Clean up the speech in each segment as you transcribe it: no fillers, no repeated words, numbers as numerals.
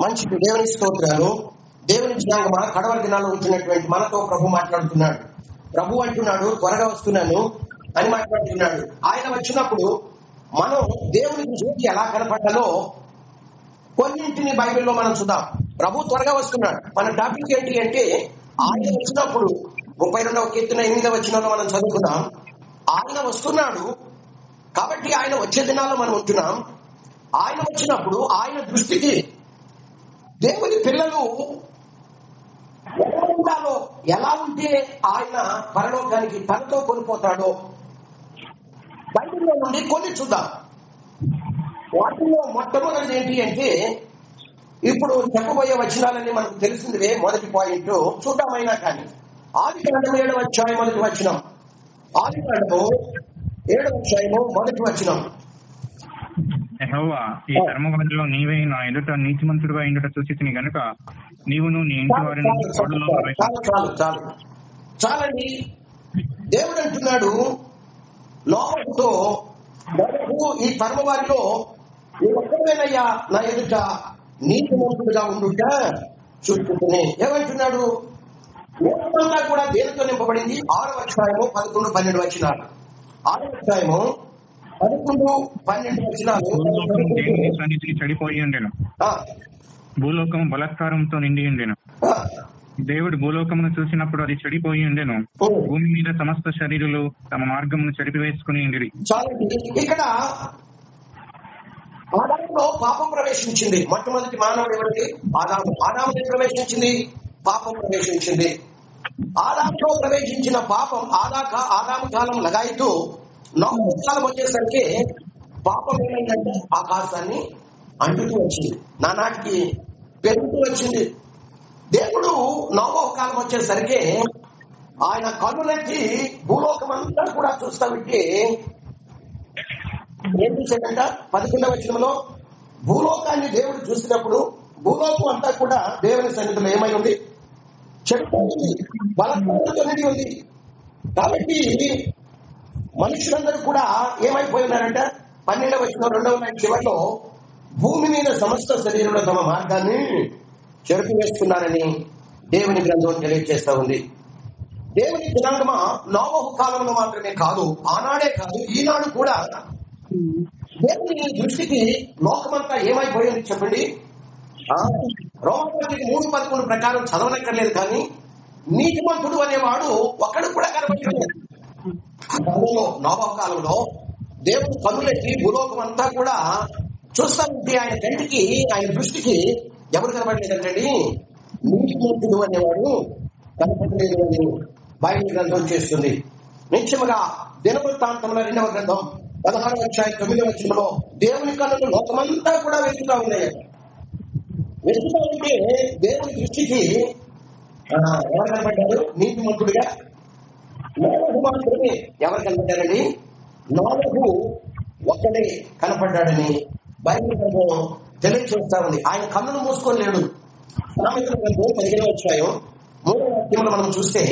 మంచిది, దేవుని స్తోత్రాలు. దేవుని జనాంగమా, కడవరి దినాల్లో ఉంటున్నటువంటి మనతో ప్రభు మాట్లాడుతున్నాడు. ప్రభు అంటున్నాడు, త్వరగా వస్తున్నాను అని మాట్లాడుతున్నాడు. ఆయన వచ్చినప్పుడు మనం దేవుని దృష్టికి ఎలా కనపడాలో కొన్నింటిని బైబిల్లో మనం చూద్దాం. ప్రభు త్వరగా వస్తున్నాడు. మన టాపిక్ ఏంటి అంటే, ఆయన వచ్చినప్పుడు 32వ కీర్తన 8వ వచనంలో మనం చదువుకున్నాం. ఆయన వస్తున్నాడు కాబట్టి ఆయన వచ్చే దినాల్లో మనం ఉంటున్నాం. ఆయన వచ్చినప్పుడు ఆయన దృష్టికి దేవుని పిల్లలు ఎలా ఉండాలో, ఎలా ఉంటే ఆయన పరలోకానికి తనతో కొనిపోతాడో బైబిల్లో నుండి కొన్ని చూద్దాం. వాటిలో మొట్టమొదటిది ఏంటి అంటే, ఇప్పుడు చెప్పబోయే వచనాలన్నీ మనకు తెలిసిందివే. మొదటి పాయింట్ చూద్దామైనా కానీ, ఆదికాండము 7వ అధ్యాయం 1వ వచనం. ఆదికాండము 7వ అధ్యాయము 1వ వచనం. యెహోవా, ఈ ధర్మవంతులో నీవే నా ఎదుట నీతిమంతుడుగా ఇండుట చూచితిని గనుక నీవును నీ ఇంటి వారిని చాలండి. దేవుడు అంటున్నాడు నోహుతో, ఈ తరమ వారిలో నీ ఒక్కవేనయ్యా నా ఎదుట నీతిమంతుడుగా ఉండుట చూసుకుంటున్నాయి. ఏమంటున్నాడు? లోకమంతా కూడా దేనితో నింపబడింది? 6వ అధ్యాయము 11, 12 వచనాలు. 6వ అధ్యాయము 11, 12 వచనాలు. చెడిపోయి ఉండెను, భూలోకము బలాత్కారంతో నిండి ఉండెను. దేవుడు భూలోకమును చూసినప్పుడు అది చెడిపోయి ఉండెను, భూమి మీద సమస్త శరీరులు తమ మార్గమును చెరిపివేసుకుని ఉండిరి. ఇక్కడ ఆదాములో పాపం ప్రవేశించింది. మొట్టమొదటి మానవుడు ఎవరికి? ఆదాము. ఆదాముని ప్రవేశించింది, పాపం ప్రవేశించింది. ఆదాములో ప్రవేశించిన పాపం ఆదాము కాలం లగాయితూ నోహు కాలం వచ్చేసరికి పాపం ఏమైందంటే ఆకాశాన్ని అంటుతూ వచ్చింది, నానాటికి పెరుగుతూ వచ్చింది. దేవుడు నోహు కాలం వచ్చేసరికి ఆయన కన్నులెత్తి భూలోకం అంతా కూడా చూస్తా ఉంటే ఏం చూసాడంట? 11వ వచనంలో, భూలోకాన్ని దేవుడు చూసినప్పుడు భూలోకం అంతా కూడా దేవుని సన్నిధిలో ఏమై ఉంది? చెడిపోయింది, బలత్కారంతో నిండి ఉంది. కాబట్టి మనుషులందరూ కూడా ఏమైపోయినారంట? 12వ వచనం 2వ లైన్ చివరిలో, భూమి మీద సమస్త శరీరంలో తమ మార్గాన్ని చెరిపివేస్తున్నారని దేవుని గ్రంథం తెలియజేస్తా ఉంది. దేవుని జనాంగమా, నోవహు కాలంలో మాత్రమే కాదు, ఆనాడే కాదు, ఈనాడు కూడా దేవుని దృష్టికి లోకమంతా ఏమైపోయింది చెప్పండి? రోమపత్రిక 3:11 ప్రకారం చదవనక్కర్లేదు, కానీ నీతిమంతుడు అనేవాడు ఒక్కడు కూడా కనబడలేదు. నోవహు కాలంలో దేవుడు కన్నులెత్తి భూలోకం అంతా కూడా చూస్తా ఉంటే ఆయన కంటికి, ఆయన దృష్టికి ఎవరు కనబడలేదంటండి? నీతిమంతుడు అనేవాడు కనపడలేదు అని బైబిల్ గ్రంథం చేస్తుంది. నిశ్చయముగా దినవృత్తాంతంలో 2వ గ్రంథం 16వ అధ్యాయం 9వ వచనంలో, దేవుని కన్నులు లోకమంతా కూడా వెతుకుతా ఉన్నాయి. వెతుకుతా ఉంటే దేవుని దృష్టికి ఎవరు కనపడ్డారు? నీతిమంతుడిగా నోవహు మాత్రమే. ఎవరు కనపడ్డారండి? నోవహు ఒక్కడే కనపడ్డాడని బైబిల్ గ్రంథం తెలియజేస్తా ఉంది. ఆయన కన్నులు మూసుకొని లేడు. సామెతల గ్రంథం 15వ అధ్యాయం 3వ వాక్యంలో మనం చూస్తే,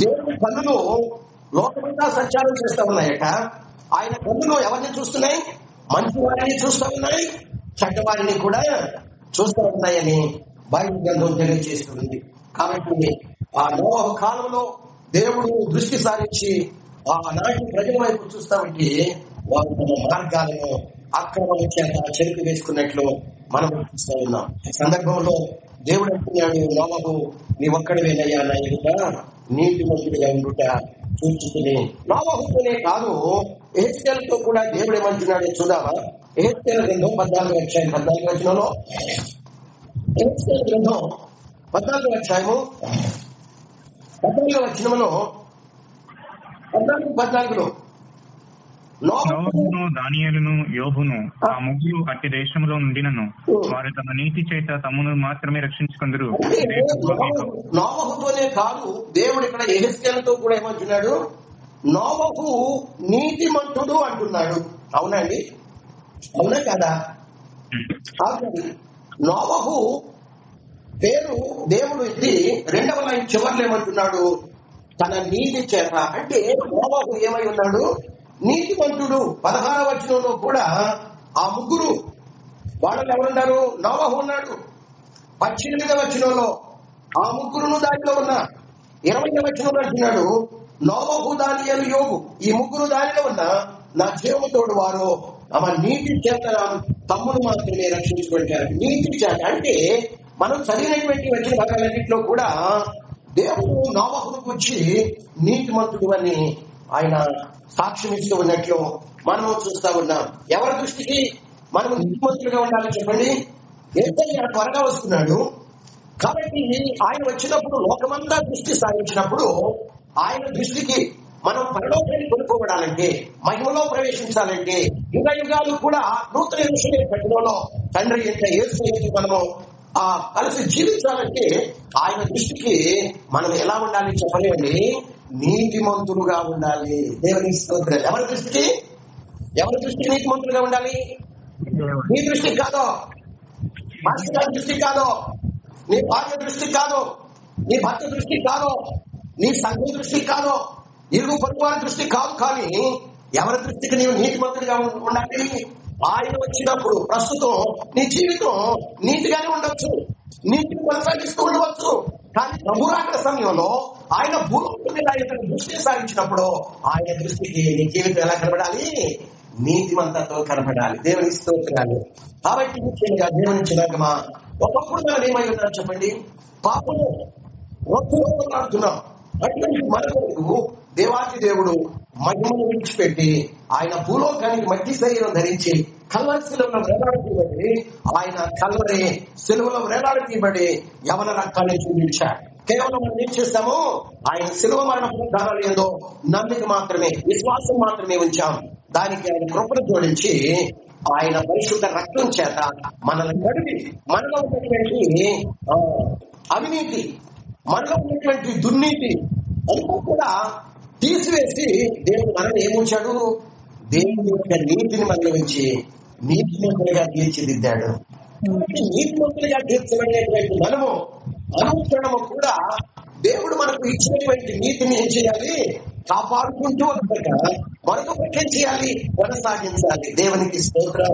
దేవుని కన్నులు లోకమంతా సంచారం చేస్తా ఉన్నాయట. ఆయన కన్నులు ఎవరిని చూస్తున్నాయి? మంచి వారిని చూస్తూ ఉన్నాయి, చెడ్డవారిని కూడా చూస్తూ ఉన్నాయని బైబిల్ గ్రంథం తెలియజేస్తుంది. కాబట్టి ఆ నోవహు కాలంలో దేవుడు దృష్టి సారించి ఆనాటి ప్రజల వైపు చూస్తా ఉంటే వారు తమ మార్గాలను అక్రమం చేత చెరుకు వేసుకున్నట్లు మనం చూస్తూ ఉన్నాం. ఈ సందర్భంలో దేవుడు అంటున్నాడు, నోవహు నీ ఒక్కడివేనయ్యా నా ఎదుట నీతిమంతుడిగా ఉండుట చూచుకుని. నోవహుతోనే కాదు, ఎహెజ్కేలుతో కూడా దేవుడు ఏమంటున్నాడు చూద్దామా? ఎహెజ్కేలు గ్రంథం 14వ అధ్యాయం 14వ వచనంలో, ఎహెజ్కేలు గ్రంథం 14వ అధ్యాయము 14వ వచనంలో 14:14 నోవహును, దానియేలును, యోబును ఆ ముగ్గురు అట్టి దేశంలో నుండినను వారు తమ నీతి చేత తమను మాత్రమే రక్షించుకుందరు. నోవహుతోనే కాదు, దేవుడు ఇక్కడ ఎహెజ్కేలుతో కూడా ఏమంటున్నాడు? నోవహు నీతిమంతుడు అంటున్నాడు. అవునండి, అవునా కదా? నోవహు పేరు దేవుడు ఎత్తి 2వ లైన్ చివర్లు ఏమంటున్నాడు? తన నీతి చేత. అంటే నోవహు ఏమై ఉన్నాడు? నీతిమంతుడు. 16వ వచనంలో కూడా ఆ ముగ్గురు వాళ్ళు ఎవరున్నారు? నోవహు ఉన్నాడు, 18వ వచనంలో ఆ ముగ్గురును దానిలో ఉన్న 20వ వచనంలో అంటున్నాడు, నోవహు, దానియేలు, యోబు ఈ ముగ్గురు దానిలో ఉన్న నా జీవముతోడు వారు ఆమె నీటి చేత తమ్మును మాత్రమే రక్షించుకుంటారు. నీటి చేత అంటే మనం చదివినటువంటి వచ్చిన భాగాలన్నింటిలో కూడా దేవుడు నోవహును గురించి నీతిమంతుడు అని ఆయన సాక్ష్యం ఇస్తూ ఉన్నట్లు మనము చూస్తా ఉన్నాం. ఎవరి దృష్టికి మనము నీతిమంతులుగా ఉండాలని చెప్పండి. యేసయ్య త్వరగా వస్తున్నాడు కాబట్టి ఆయన వచ్చినప్పుడు లోకమంతా దృష్టి సాగించినప్పుడు ఆయన దృష్టికి మనం పరలోకాన్ని కొనుక్కోబడాలంటే, మహిమలో ప్రవేశించాలంటే, యుగ యుగాలు కూడా నూతన యెరూషలేము పట్టణంలో తండ్రి యొక్క యేసుతో మనము కలిసి జీవించాలంటే ఆయన దృష్టికి మనం ఎలా ఉండాలి చెప్పలేండి, నీతిమంతులుగా ఉండాలి. దేవుని స్తోత్రం. ఎవరి దృష్టికి నీతిమంతులుగా ఉండాలి? నీ దృష్టికి కాదు, మాస్టర్ గారి దృష్టికి కాదు, నీ భార్య దృష్టికి కాదు, నీ భర్త దృష్టికి కాదు, నీ సంఘం దృష్టికి కాదు, ఇరుగు పొరుగు వారి దృష్టికి కాదు. కానీ ఎవరి దృష్టికి నీవు నీతిమంతుడిగా ఉండాలి? ఆయన వచ్చినప్పుడు ప్రస్తుతం నీ జీవితం నీతిగానే ఉండొచ్చు, నీతిని కొనసాగిస్తూ ఉండవచ్చు. కానీ ప్రభు రాకడ సమయంలో ఆయన భూమి మీద ఆయన దృష్టి సాగించినప్పుడు ఆయన దృష్టికి నీ జీవితం ఎలా కనబడాలి? నీతిమంతతో కనబడాలి. దేవుని స్తోత్రాలు. కాబట్టి ముఖ్యంగా దేవుని చిన్నగమా ఒకప్పుడు మనం ఏమై ఉన్నాం చెప్పండి, పాపము ఆడుతున్నాం. అటువంటి మనకు దేవాది దేవుడు మహిమను విడిచిపెట్టి ఆయన భూలోకానికి మట్టి శరీరం ధరించి కల్వరి శిలువలో వేలాడతీయబడి ఆయన కల్వరి శిలువలో వేలాడతీయబడి యవన రక్తాన్ని చూపించాడు. కేవలం మనం ఏం చేస్తాము, ఆయన శిలువ మరణ పునరుద్ధానాలు ఏదో నమ్మిక మాత్రమే, విశ్వాసం మాత్రమే ఉంచాం. దానికి ఆయన కృపను జోడించి ఆయన పరిశుద్ధ రక్తం చేత మనల్ని కడిగి మనలో ఉన్నటువంటి అవినీతి, మనలో ఉన్నటువంటి దుర్నీతి అంతా కూడా తీసివేసి దేవుడు మనల్ని ఏముంచాడు, దేవుని యొక్క నీతిని మనలో ఉంచి నీతిమంతులుగా తీర్చిదిద్దాడు. నీతిమంతులుగా తీర్చబడినటువంటి మనము అనుక్షణము కూడా దేవుడు మనకు ఇచ్చినటువంటి నీతిని ఏం చేయాలి, కాపాడుకుంటూ ఉండగా మరొకటి చేయాలి, కొనసాగించాలి. దేవునికి స్తోత్రం.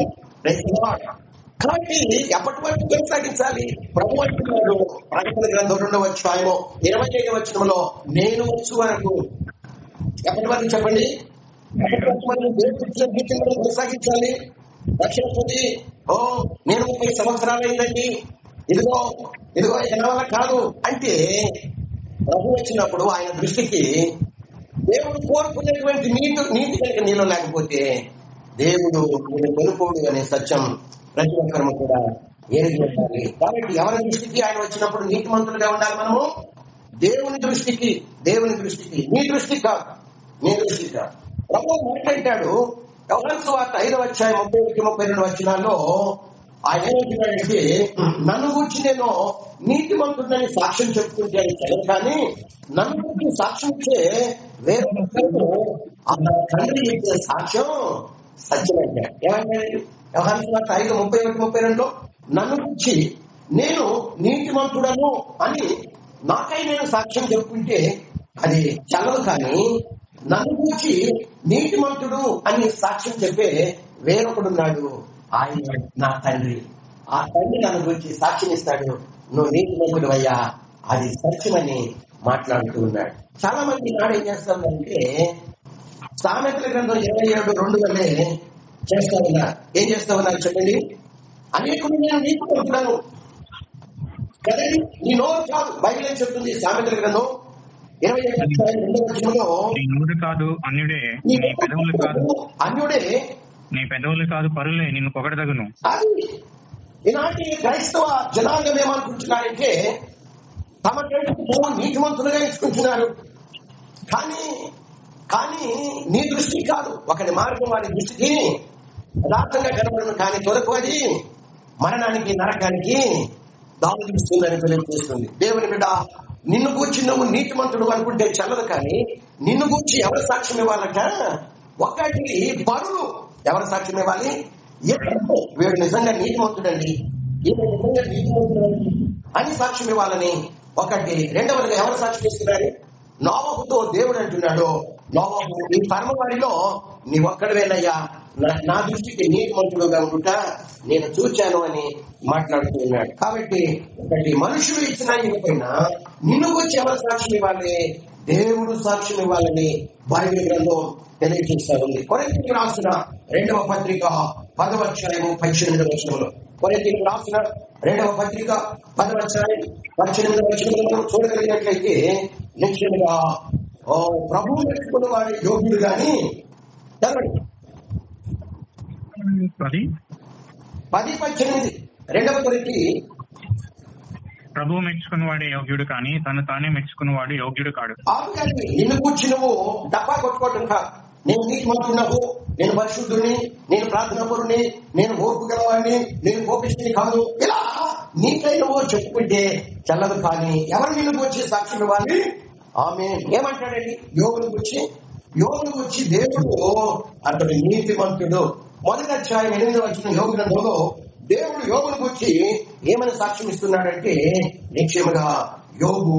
కాబట్టి ఎప్పటి వరకు కొనసాగించాలి? ప్రభు అంటున్నాడు ప్రకటన గ్రంథం 2వ అధ్యాయము 25వ వచనంలో, నేను వచ్చు వరకు. ఎప్పటి వరకు చెప్పండి? దేవుడు కొనసాగించాలి. రక్షణ పొంది నేను 30 సంవత్సరాలు అయిందండి, ఇదిగో నా వల్ల కాదు అంటే ప్రభు వచ్చినప్పుడు ఆయన దృష్టికి దేవుడు కోరుకునేటువంటి నీతి కనుక నీలో లేకపోతే దేవుడు నేను కొనుక్కోడు అనే సత్యం ప్రతి ఒక్కరము కూడా ఎరిగి ఉండాలి. కాబట్టి ఎవరి దృష్టికి ఆయన వచ్చినప్పుడు నీతిమంతులుగా ఉండాలి మనము. దేవుని దృష్టికి నీ దృష్టికి కాదు, నీ దృష్టికి కాదు. ప్రభు మాట్లాడాడు యోహాను సువార్త 5వ అధ్యాయం 31-32 వచనాల్లో ఆయన ఏమంటున్నాడంటే, నన్ను గురించి నేను నీతిమంతుడని సాక్ష్యం చెప్పుకుంటాను చదువు, కానీ నన్ను గురించి సాక్ష్యం ఇచ్చే వేరే తండ్రి ఇచ్చే సాక్ష్యం సత్యమంటే ఏమంటాడు? యోహాను సువార్త 5:31-32లో నన్ను గురించి నేను నీతిమంతుడను అని నాకై నేను సాక్ష్యం చెప్పుకుంటే అది చల్లదు, కానీ నన్ను గురించి నీతిమంతుడు అని సాక్ష్యం చెప్పే వేరొకడున్నాడు, ఆయన నా తండ్రి. ఆ తండ్రి నన్ను గురించి సాక్ష్యం ఇస్తాడు, నువ్వు నీతిమంతుడు అయ్యా, అది సత్యమని మాట్లాడుతూ ఉన్నాడు. చాలా మంది నాడు ఏం చేస్తామంటే సామెతల గ్రంథం 27:2 వల్లే చేస్తా ఉన్నారు. ఏం చేస్తా ఉన్నారు చెప్పండి? అనేకులు నేను నీతిమంతుడను కదండి, నీ నోరు కాదు. బైబిల్ ఏం చెప్తుంది? సామెతల గ్రంథం 27:2 వచనంలో, నీ నోరు కాదు అన్యుడే, నీ పెదవులు కాదు అన్యుడే, నీ పెదవులు కాదు పరులే నిన్ను పొగడదగును. అది ఈనాటి క్రైస్తవ జనాంగం ఏమనుకుంటున్నారంటే తమ నీతిమంతులుగా ఇచ్చుకుంటున్నారు. కానీ నీ దృష్టి కాదు, ఒకటి మార్గం వారి దృష్టికి యథార్థంగా కనబడను, కానీ కొరకు అది మరణానికి నరకానికి దారి తీస్తుందని తెలియజేస్తుంది. దేవుని బిడ్డ, నిన్ను గూర్చి నువ్వు నీతిమంతుడు అనుకుంటే చల్లదు, కానీ నిన్ను గూర్చి ఎవరు సాక్ష్యం ఇవ్వాలట? ఒకటి పరులు ఎవరు సాక్ష్యం ఇవ్వాలి? వీడు నిజంగా నీతిమంతుడండి, ఈయన నిజంగా నీతిమంతుడండి అని సాక్ష్యం ఇవ్వాలని ఒకటి. రెండవదిగా ఎవరు సాక్ష్యం ఇస్తున్నారు? నోవహుతో దేవుడు అంటున్నాడు, నోవహు ఈ పరమ వారిలో నీ ఒక్కడివేనయ్యా, నా దృష్టికి నీతిమంతుడుగా ఉండుట నేను చూచాను అని మాట్లాడుతూ ఉన్నాడు. కాబట్టి ఒకటి మనుషులు ఇచ్చినా ఇవ్వకపోయినా నిన్ను గురించి ఎవరు సాక్ష్యం ఇవ్వాలి? దేవుడు సాక్ష్యం ఇవ్వాలని బైబిల్ గ్రంథం తెలియజేస్తా ఉంది. కొరింథీయులకు రాసిన 2వ పత్రిక 10వ అధ్యాయము 18వ వచనంలో, కొరింథీయులకు రాసిన 2వ పత్రిక 10వ అధ్యాయం 18వ వచనంలో మనం చూడగలిగినట్లయితే నిశ్చయంగా ప్రభువు మెచ్చుకున్న వాడి యోగ్యుడు గాని 10:18 2వ కొరింథీ, ప్రభువు మెచ్చుకున్న వాడే యోగ్యుడు కానీ తను తానే మెచ్చుకున్న వాడు యోగ్యుడు కాడు. కానీ నిన్ను కూర్చి నువ్వు డబ్బా కొట్టుకోవటం కాదు. నేను నీతిమంతుడను, నేను పరిశుద్ధుడిని, నేను ప్రార్థనాపరుని, నేను ఓర్పు గలవాడిని, నేను కోపిష్టిని కాదు, ఇలా నీకైనా చెప్పుకుంటే చల్లదు. కానీ ఎవరు నిన్ను వచ్చి సాక్ష్యం ఇవ్వాలి? ఆమె ఏమంటాడండి యోగులకు వచ్చి దేవుడు అతడు నీతిమంతుడు. 1వ అధ్యాయం 8వ వచనం యోగు గ్రంథంలో దేవుడు యోగులకు వచ్చి ఏమని సాక్ష్యం ఇస్తున్నాడంటే నిశ్చయముగా యోగు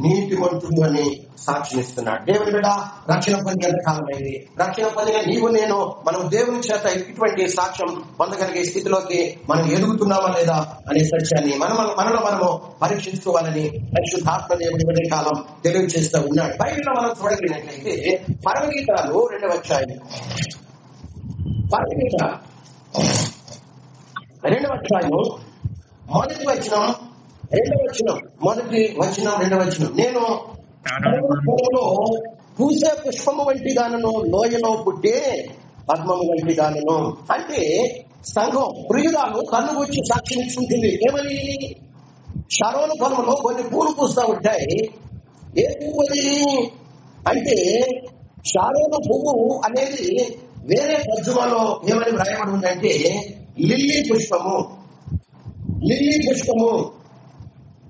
నీతిమంతుడు అని సాక్ష్యం ఇస్తున్నాడు. దేవుని బిడ్డ, రక్షణ పొందిన కాలమైంది. రక్షణ పొందిన నీవు నేను మనం దేవుని చేత ఇటువంటి సాక్ష్యం పొందగలిగే స్థితిలోకి మనం ఎదుగుతున్నామా లేదా అనే సత్యాన్ని మనలో మనము పరీక్షించుకోవాలని పరిశుద్ధాత్మ దేవుని బిడ్డ కాలం తెలియజేస్తూ ఉన్నాడు. బైబిల్లో మనం చూడగలిగినట్లయితే పరమగీతాలు 2వ అధ్యాయం, పరమగీత 2వ అధ్యాయం 1వ వచనం 2వ వచనం, 2వ వచనం, నేను పూసే పుష్పము వంటి దానను, లోయలో పుట్టే పద్మము వంటి దానను. అంటే సంఘం ప్రియురాలు కన్ను గుచ్చి సాక్ష్యం ఇచ్చుంటుంది. ఏమని? షరోను పొలంలో కొన్ని పూలు పూస్తూ ఉంటాయి. ఏ పువ్వు అది అంటే షారోను పువ్వు అనేది వేరే తర్జుమాలో ఏమని వ్రాయబడి ఉందంటే లిల్లీ పుష్పము.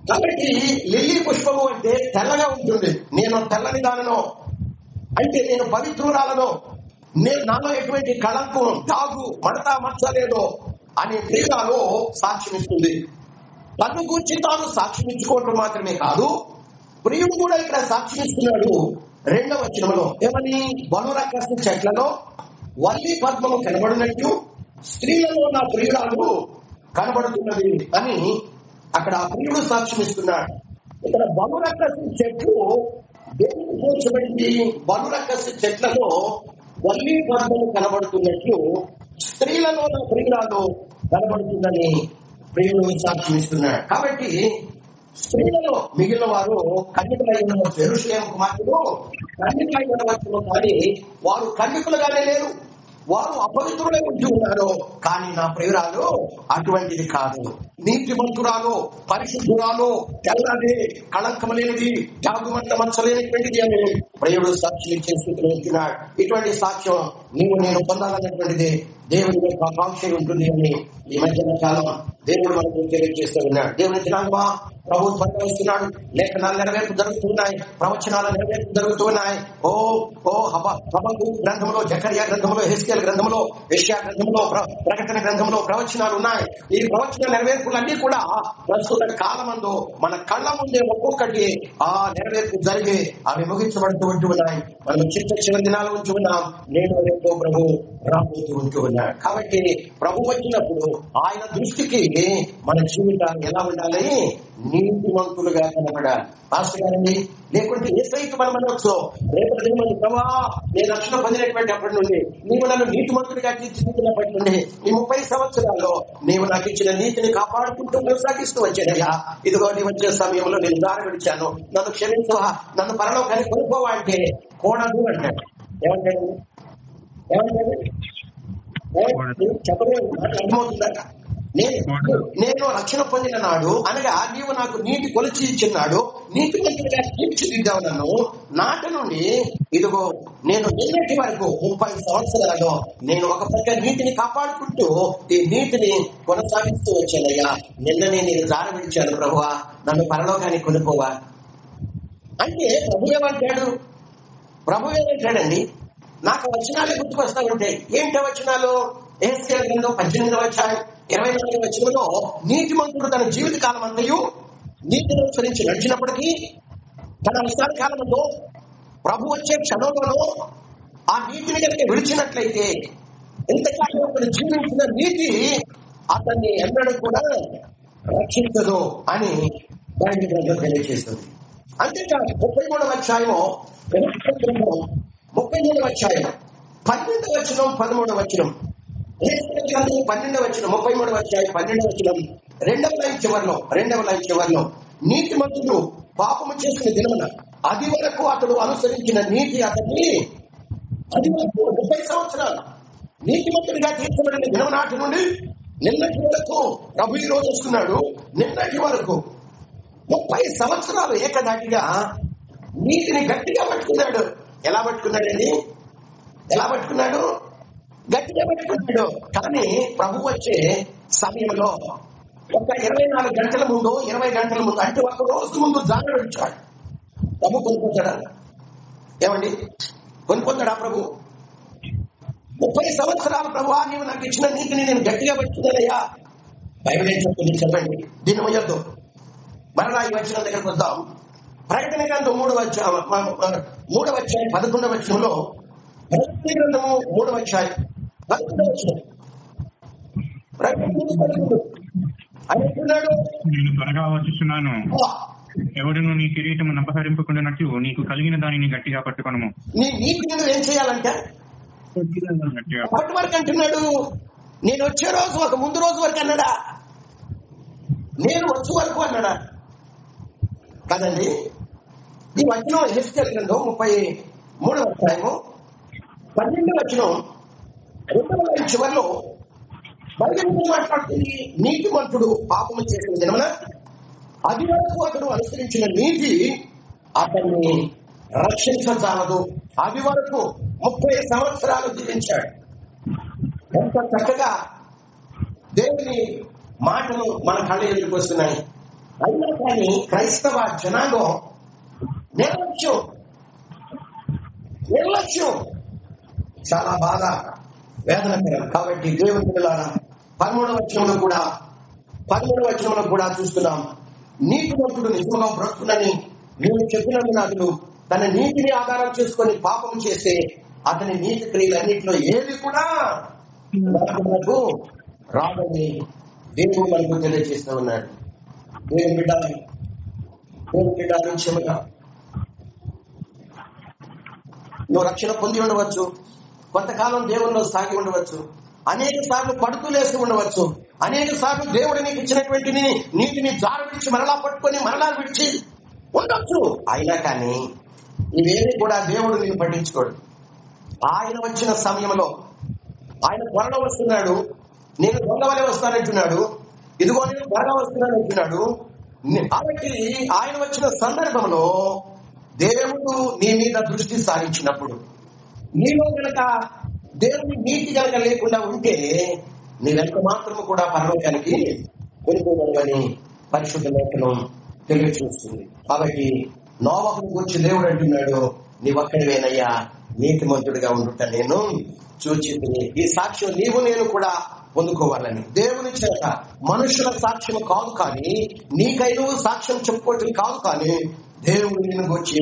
కాబట్టి లిల్లీ పుష్పము అంటే తెల్లగా ఉంటుంది. నేను తెల్లని దానను అంటే నేను పవిత్రురాలను, నేను నాలో ఎటువంటి కళంకం, తాగు, మడత మచ్చలేదో అనే ప్రియురాలు సాక్ష్యం ఇస్తుంది. తను గురించి తాను సాక్ష్యం ఇచ్చుకోవటం మాత్రమే కాదు, ప్రియుడు కూడా ఇక్కడ సాక్ష్యం ఇస్తున్నాడు. 2వ వచనంలో ఏమని? బలురక్కసు చెట్లలో వల్లి పద్మము కనబడినట్టు స్త్రీలలో నా ప్రియురాలు కనబడుతున్నది అని అక్కడ ఆ ప్రియుడు సాక్ష్యం ఇస్తున్నాడు. ఇక్కడ బలురక్కసు చెట్లు దేనికి పోల్చబడింది? బలురక్కసు చెట్లలో వల్లి పద్మము కనబడుతున్నట్లు స్త్రీలలో నా ప్రియురాలు కనబడుతుందని ప్రియుడు సాక్ష్యం ఇస్తున్నాడు. కాబట్టి స్త్రీలలో మిగిలిన వారు కన్యకలై ఉండవచ్చు, యెరూషలేము కుమార్తెలు కన్యకలై ఉండవచ్చు, కానీ వారు కన్యకులుగానే లేరు, వారు అపవిత్రులై ఉంటూ ఉన్నారు. కానీ నా ప్రియురాలు అటువంటిది కాదు, నీతిమంతురాలు, పరిశుద్ధురాలు, తెల్లది, కళంకం లేనిది, జాగుమంట మచ్చలేనటువంటిది అని ప్రియుడు సాక్ష్యం ఇచ్చే స్థితిలో ఉంటున్నాడు. ఇటువంటి సాక్ష్యం నీవు నేను పొందాలన్నటువంటిది దేవుని యొక్క ఆకాంక్ష ఉంటుంది అని ఈ మధ్యన కాలం దేవుడు మనకు తెలియజేస్తూ ఉన్నాడు. దేవుని దినాంగమా ప్రభు త్వరగా వస్తున్నాడు. లేఖనాలు నెరవేర్పు జరుగుతున్నాయి, ప్రవచనాల నెరవేర్పు జరుగుతున్నాయి. హబక్కూకు గ్రంథంలో, జకర్యా గ్రంథంలో, హెస్కేల్ గ్రంథంలో, యెషయా గ్రంథంలో, ప్రకటన గ్రంథంలో ప్రవచనాలు ఉన్నాయి. ఈ ప్రవచన నెరవేర్పులన్నీ కూడా ప్రస్తుత కాలమందు మన కళ్ళ ముందే ఒక్కొక్కటి ఆ నెరవేర్పు జరిగి అవి ముగించబడుతూ ఉంటూ ఉన్నాయి. మనం చివరి దినాల ఉంటూ ఉన్నాం. నేను రేపు ప్రభు రాబోతూ ఉంటూ ఉన్నాడు. కాబట్టి ప్రభు వచ్చినప్పుడు ఆయన దృష్టికి మన జీవితాలు ఎలా ఉండాలి? నీతిమంతులుగా కనబడాలి. పాస్టర్ గారండి, లేకుంటే ఏ సైకి మనం అనవచ్చు, రేపటి దినమంది ప్రభా నేను రక్షణ పొందినటువంటి అప్పటి నుండి నీవు నన్ను నీతిమంతుడిగా తీర్చిదిద్దినప్పటి నుండి ఈ 30 సంవత్సరాల్లో నీవు నాకు ఇచ్చిన నీతిని కాపాడుకుంటూ కొనసాగిస్తూ వచ్చానయ్యా. ఇదిగో నీ వచ్చే సమయంలో నేను దారి విడిచాను, నన్ను క్షమించవా, నన్ను పరలోకానికి కొనుక్కోవా అంటే కూడదు అంటాడు. ఏమంటాడు? చెప్పలేదు, అర్థమవుతుందా? నేను రక్షణ పొందిన నాడు అనగా నీవు నాకు నీటి కొలిచి ఇచ్చినాడు, నీటి మంత్రిగా తీర్చిదిద్దావు నన్ను. నాటి నుండి ఇదిగో నేను నిన్నటి వరకు 30 సంవత్సరాలు నేను ఒక ప్రకారం నీటిని కాపాడుకుంటూ ఈ నీటిని కొనసాగిస్తూ వచ్చానయ్యా. నిన్ననే నేను దారి విడిచాను ప్రభువా, నన్ను పరలోకానికి కొనుక్కోవా అంటే ప్రభు ఏమంటాడండి? నాకు వచనాలే గుర్తుకొస్తా ఉంటాయి. ఏంటి వచనాలు? యెహెజ్కేలు గ్రంథం 18వ అధ్యాయం 24వ వచనంలో నీతిమంతుడు తన జీవిత కాలం అంతయు నీతిని అనుసరించి నడిచినప్పటికీ తన అవసర కాలంలో ప్రభు వచ్చే క్షణంలో ఆ నీతిని కనుక విడిచినట్లయితే ఇంతకాలం అతను జీవించిన నీతి అతన్ని ఎన్నడూ కూడా రక్షించదు అని బైబిల్ గ్రంథం తెలియజేస్తుంది. అంతేకాదు 33వ అధ్యాయము 33వ అధ్యాయం 12వ వచనం 13వ వచనం 12వ వచనం 33వ అధ్యాయం 12వ వచనం రెండవ లైన్ చివరిలో నీతిమంతుడు పాపము చేసిన దినమున అది వరకు అతడు అనుసరించిన నీతి అతన్ని అది వరకు 30 సంవత్సరాలు నీతిమంతుడిగా తీర్చబడిన దినం నాటి నుండి నిన్నటి వరకు ప్రభు ఈ రోజు వస్తున్నాడు. నిన్నటి వరకు 30 సంవత్సరాలు ఏకదాటిగా నీతిని గట్టిగా పట్టుకున్నాడు. ఎలా పట్టుకున్నాడండి? గట్టిగా పట్టుకున్నాడు. కానీ ప్రభు వచ్చే సమయంలో ఒక 24 గంటల ముందు 20 గంటల ముందు అంటే ఒక రోజు ముందు జాగ్రత్త వచ్చాడు. ప్రభు కొనుక్కుంటాడా? ఏమండి, కొనుక్కుంటాడా ప్రభు? 30 సంవత్సరాలు ప్రభువా నీవు నాకు ఇచ్చిన నీతిని నేను గట్టిగా పట్టుకున్నానయ్యా. బైబిల్ ఏం చెప్తుంది చెప్పండి, దీన్ని మొయ్యొద్దు. మరలా ఈ వచనం దగ్గరకు వద్దాం. ప్రకటన గ్రంథం 3వ అధ్యాయం 11వ వచనంలో, ప్రకటన గ్రంథము 3వ అధ్యాయం 11వ వచనం, ప్రకటన 3:11 అంటున్నాడు, నేను త్వరగా వచ్చుచున్నాను, ఎవడును నీ కిరీటము అపహరింపకుండానట్టు నీకు కలిగిన దానిని గట్టిగా పట్టుకొనుము. నీ నీతిని నువ్వు ఏం చేయాలంటే అప్పటి వరకు అంటున్నాడు. నేను వచ్చే రోజు ఒక ముందు రోజు వరకు అన్నాడా? నేను వచ్చే వరకు అన్నాడా? కదండి. ఈ వచనం యెహెజ్కేలు గ్రంథం 33వ అధ్యాయము 12వ వచనం 2వ లైన్ చివరిలో బైబిల్ మాట్లాడుతుంది. నీతిమంతుడు పాపము చేసిన దినమున అది వరకు అతడు అనుసరించిన నీతి అతన్ని రక్షించజాలదు. అది వరకు 30 సంవత్సరాలు జీవించాడు. ఎంత చక్కగా దేవుని మాటలు మన కళ్ళ ఎదురుకు వస్తున్నాయి. అయినా కానీ క్రైస్తవ జనాంగం నిర్లక్ష్యం చాలా బాగా వేదనకరం. కాబట్టి దేవుని పిల్లలారా 13వ వచనంలో కూడా చూస్తున్నాం. నీతిమంతుడు నిజంగా బ్రతుకునని నేను చెప్పినందున అతడు తన నీతిని ఆధారం చేసుకొని పాపం చేస్తే అతని నీతి క్రియలన్నింటిలో ఏది కూడా మనకు రాదని దేవుడు మనకు తెలియజేస్తూ ఉన్నాడు. దేవుని బిడ్డ నిశ్చయముగా నువ్వు రక్షణ పొంది ఉండవచ్చు, కొంతకాలం దేవుల్లో సాగి ఉండవచ్చు, అనేక సార్లు పడుతూ లేస్తూ ఉండవచ్చు, అనేక సార్లు దేవుడు నీకు ఇచ్చినటువంటి నీటిని జారు విడిచి మరలా పట్టుకొని మరలా విడిచి ఉండొచ్చు. అయినా కానీ ఇవేమి కూడా దేవుడు నేను పట్టించుకోడు. ఆయన వచ్చిన సమయంలో ఆయన త్వరలో వస్తున్నాడు. నేను దొంగవలే వస్తానంటున్నాడు. ఇదిగో నేను త్వరగా వస్తున్నానంటున్నాడు. కాబట్టి ఆయన వచ్చిన సందర్భంలో దేవుడు నీ మీద దృష్టి సారించినప్పుడు నీలో గనక దేవుని నీతి గనక లేకుండా ఉంటే నీవెంత మాత్రము కూడా పరలోకానికి వెళ్ళిపోవాలని పరిశుద్ధ లేఖనం తెలియజేస్తుంది. కాబట్టి నోవహును గురించి దేవుడు అంటున్నాడు, నీవొక్కడివేనయ్యా నీతిమంతుడిగా ఉండుట నేను చూచింది. ఈ సాక్ష్యం నీవు నేను కూడా పొందుకోవాలని దేవుని చేత మనుషుల సాక్ష్యం కాదు, కానీ నీకై నువ్వు సాక్ష్యం చెప్పుకోవటం కాదు, కానీ దేవుడు నిన్ను గురించి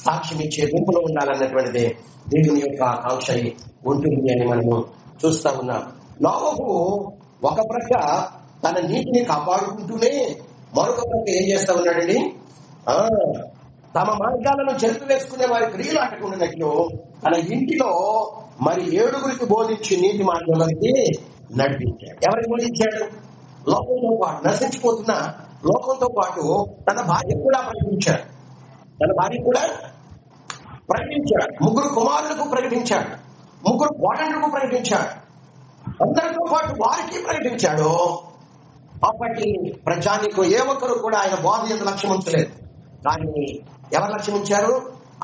సాక్ష్యం ఇచ్చే గుంపులో ఉండాలన్నటువంటిది దేవుని యొక్క ఆకాంక్ష ఉంటుంది అని మనము చూస్తా ఉన్నాం. నోవహు ఒక ప్రక్క తన నీతిని కాపాడుకుంటూనే మరొక ప్రక్క ఏం చేస్తా ఉన్నాడండి, తమ మార్గాలను చెరుపు వేసుకునే వారి క్రియలు అట్టుకున్నట్లు తన ఇంటిలో మరి 7గురికి బోధించి నీతి మార్గంలోకి నడిపించాడు. ఎవరికి బోధించాడు? లోకంతో పాటు నశించిపోతున్న లోకంతో పాటు తన భార్య కూడా ప్రకటించాడు. ముగ్గురు కుమారులకు ప్రకటించాడు, ముగ్గురు కోడళ్లకు ప్రకటించాడు, అందరితో పాటు వారికి ప్రకటించాడు. అప్పటి ప్రజానికి ఏ ఒక్కరు కూడా ఆయన బోధ ఎంత లక్ష్యం ఉంచలేదు. కానీ ఎవరు లక్ష్యం ఉంచారు?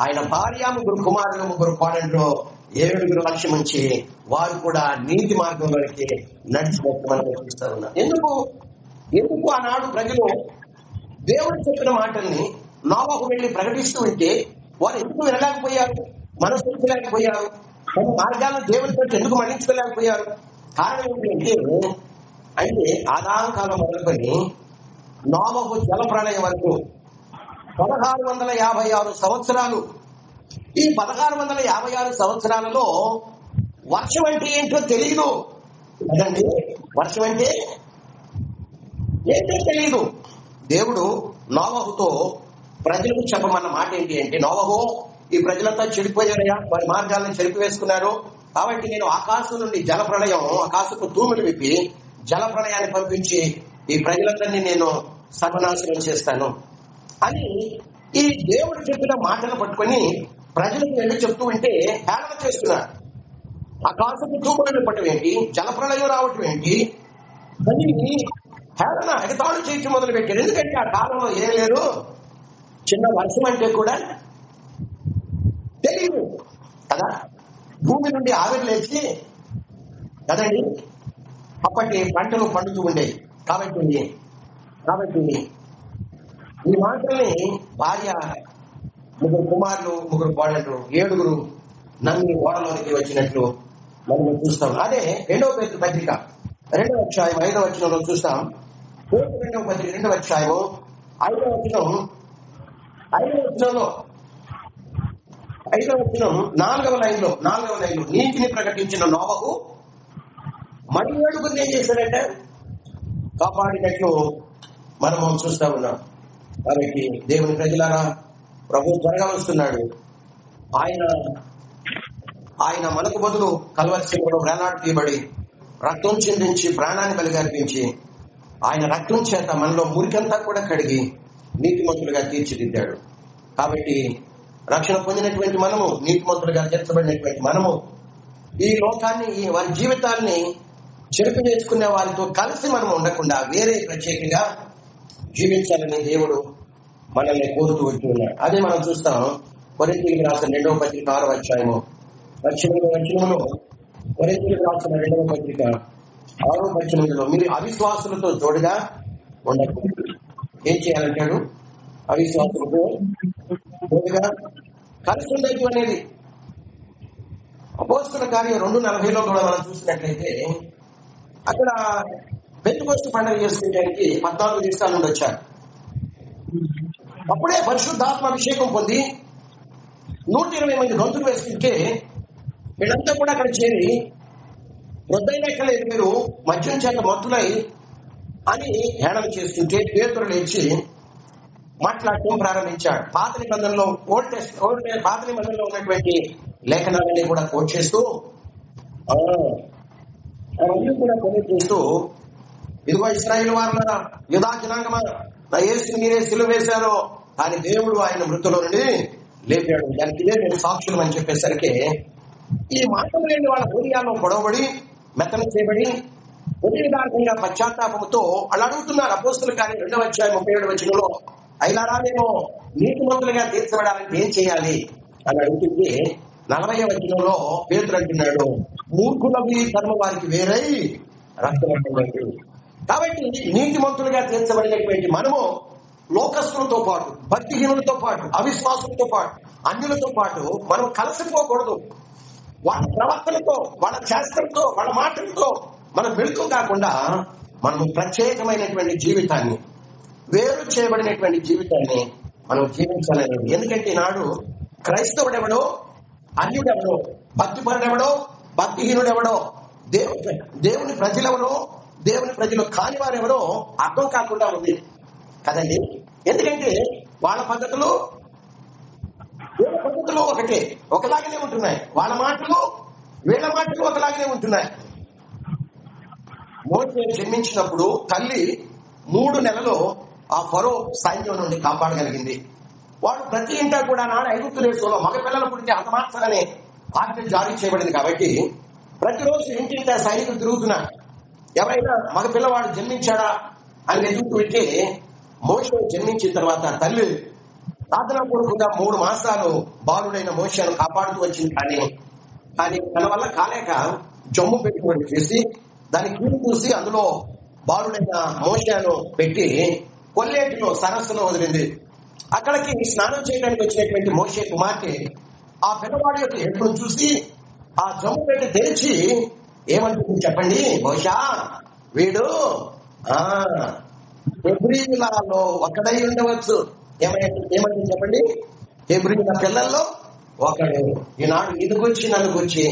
ఆయన భార్య, ముగ్గురు కుమారులు, ముగ్గురు కోడళ్ళు 7గురు లక్ష్యం ఉంచి వారు కూడా నీతి మార్గంలోకి నడిచినట్టు మనం చూస్తూ ఉన్నాం. ఎందుకు ఆనాడు ప్రజలు దేవుడు చెప్పిన మాటల్ని నోవహు వెళ్ళి ప్రకటిస్తూ ఉంటే వారు ఎందుకు వినలేకపోయారు, మనసులేకపోయారు, తమ మార్గాలను దేవుని కంటే ఎందుకు మరణించుకోలేకపోయారు? కారణం ఏంటంటే అయితే ఆదాము కాలం మొదలుకొని నోవహు జల ప్రళయం వరకు 1656 సంవత్సరాలు. ఈ 1656 సంవత్సరాలలో వర్షం అంటే ఏంటో తెలియదు కదండి. వర్షం అంటే ఏంటో తెలియదు. దేవుడు నోవహుతో ప్రజలకు చెప్పమన్న మాట ఏంటి అంటే, నోవహు, ఈ ప్రజలంతా చెడిపోయారయ్యా, వారి మార్గాలను చెరిపివేసుకున్నారు. కాబట్టి నేను ఆకాశం నుండి జల ప్రళయం, ఆకాశపు తూములు విప్పి జల ప్రళయాన్ని పంపించి ఈ ప్రజలందరినీ నేను సర్వనాశనం చేస్తాను అని ఈ దేవుడు చెప్పిన మాటను పట్టుకొని ప్రజలకు వెళ్ళి చెప్తూ ఉంటే హేళన చేస్తున్నారు. ఆకాశపు తూములు విప్పటం ఏంటి, జల ప్రళయం రావటం ఏంటి అని హేళన ఎగతాళు చేయటం మొదలు పెట్టారు. ఎందుకంటే ఆ కాలంలో ఏం లేదు, చిన్న వర్షం అంటే కూడా తెలియదు కదా, భూమి నుండి ఆవిరి లేచి కదండి అప్పటి పంటలు పండుతూ ఉండేవి. కాబట్టి ఈ మాటల్ని భార్య, 3 కుమారులు 3 కోడళ్ళు 7 నమ్మి ఓడలోనికి వచ్చినట్లు మనం చూస్తాం. అదే 2వ పేతురు పత్రిక 2వ అధ్యాయం 5వ వచనంలో చూస్తాం. 2వ పత్రిక 2వ అధ్యాయం 5వ వచనం 4వ లైన్లో నీతిని ప్రకటించిన నోవహు మరి 7 ఏం చేశాడంటే కాపాడినట్లు మనము చూస్తా ఉన్నాం. కాబట్టి దేవుని ప్రజలారా, ప్రభు త్వరగా వస్తున్నాడు. ఆయన మనకు బదులు కల్వరి శిలువలో వేలాడి తీయబడి రక్తం చిందించి ప్రాణాన్ని బలిగా అర్పించి ఆయన రక్తం చేత మనలో మురికంతా కూడా కడిగి నీతిమంతులుగా తీర్చిదిద్దాడు. కాబట్టి రక్షణ పొందినటువంటి మనము, నీతిమంతులుగా తీర్చబడినటువంటి మనము ఈ లోకాన్ని, వారి జీవితాన్ని చెరుపు నేర్చుకునే వారితో కలిసి మనం ఉండకుండా వేరే ప్రత్యేకంగా జీవించాలని దేవుడు మనల్ని కోరుతూ ఉంటున్నాడు. అదే మనం చూస్తాం కొరింథీయులకు రాసిన 2వ పత్రిక 6వ అధ్యాయము 18వ వచనంలో, కొరింథీయులకు రాసిన 2వ పత్రిక 6వ వచనంలో, మీరు అవిశ్వాసులతో తోడుగా ఉండకూడదు. ఏం చేయాలంటాడు? అవిశ్వాసులతో తోడుగా కలిసి ఉండదు అనేది. అపోస్తలుల కార్యం 2:40లో కూడా మనం చూసినట్లయితే అక్కడ పెంతెకొస్తు పండుగ చేసుకోవడానికి 14 దేశాల నుండి వచ్చారు. అప్పుడే పరిశుద్ధాత్మ అభిషేకం పొంది 120 మంది గంతులు వేస్తుంటే వీళ్ళంతా కూడా అక్కడ చేరి వృద్ధైన ఎక్కలేదు, మీరు మద్యం చేత మత్తులై అని హేళన చేస్తుంటే పేతురు లేచి మాట్లాడటం ప్రారంభించాడు. పాత నిబంధనలో ఉన్నటువంటి లేఖనాలన్నీ కూడా కోట్ చేస్తూ అవన్నీ కూడా కోట్ చేస్తూ, ఇదిగో ఇశ్రాయేలు వారులారా, యూదా జనాంగమా, నా యేసుని మీరే సిలువ వేశారు, కానీ దేవుడు ఆయన మృతుల నుండి లేపాడు, దానికి ఇదే నేను సాక్షులు అని చెప్పేసరికి ఈ మాటలు లేని వాళ్ళ హృదయాల్లో పొడవబడి మెత్తన చేయబడి ఒకే విధానంగా పశ్చాత్తాపంతో వాళ్ళు అడుగుతున్నారు. అపోస్తలుల కార్యం 2వ అధ్యాయం 37వ వచనంలో, అయిలారా మేము నీతిమంతులుగా తీర్చబడాలంటే ఏం చేయాలి అని అడుగుతుంటే 40వ వచనంలో పేతురు అంటున్నాడు, మూర్ఖులవి కర్మ వారికి వేరై రక్తమంటున్నాడు. కాబట్టి నీతిమంతులుగా తీర్చబడినటువంటి మనము లోకస్తులతో పాటు, భక్తిహీనులతో పాటు, అవిశ్వాసులతో పాటు, అన్యులతో పాటు మనం కలిసిపోకూడదు. వాళ్ళ ప్రవర్తనతో, వాళ్ళ చేష్టలతో, వాళ్ళ మాటలతో మనం వెళుతూ కాకుండా మనం ప్రత్యేకమైనటువంటి జీవితాన్ని, వేరు చేయబడినటువంటి జీవితాన్ని మనం జీవించాలని. ఎందుకంటే నాడు క్రైస్తవుడెవడో, అన్యుడెవడో, భక్తిపరుడెవడో, భక్తిహీనుడెవడో, దేవుని ప్రజలెవడో, దేవుని ప్రజలు కాని వారెవడో అర్థం కాకుండా ఉంది కదండి. ఎందుకంటే వాళ్ళ పద్ధతులు వీళ్ళ పద్ధతులు ఒకలాగానే ఉంటున్నాయి. వాళ్ళ మాటలు వీళ్ళ మాటలు ఒకలాగానే ఉంటున్నాయి. మోషే జన్మించినప్పుడు తల్లి 3 నెలలు ఆ ఫరో సైన్యం నుండి కాపాడగలిగింది. వాడు ప్రతి ఇంటా కూడా నాడు ఐగుప్తు దేశంలో మగపిల్లలు పుడితే హతమార్చాలనే ఆజ్ఞ జారీ చేయబడింది. కాబట్టి ప్రతిరోజు ఇంటింటా సైనికులు తిరుగుతున్నారు. ఎవరైనా మగపిల్లవాడు జన్మించాడా అని వెతుకుతూ ఉంటే మోషే జన్మించిన తర్వాత తల్లి సాధనాపూర్వకంగా 3 మాసాలు బాలుడైన మోషేను కాపాడుతూ వచ్చింది. కానీ తన వల్ల కాలేక జమ్ము పెట్టుబడి చేసి దాన్ని కీడు పూసి అందులో బాలుడైన మోషేను పెట్టి కొల్లేటిలో సరస్సులో వదిలింది. అక్కడికి స్నానం చేయడానికి వచ్చినటువంటి మోషే కుమార్తె ఆ పిల్లవాడి యొక్క ఎడ్డును చూసి ఆ జమ్ము పెట్టి తెరిచి ఏమంటుంది చెప్పండి? బహుశా వీడు హెబ్రీయులలో ఒకడై ఉండవచ్చు. ఏమంటుంది చెప్పండి? హెబ్రీయుల పిల్లల్లో ఒకడు. ఈనాడు ఇది గురించి నన్ను గురించి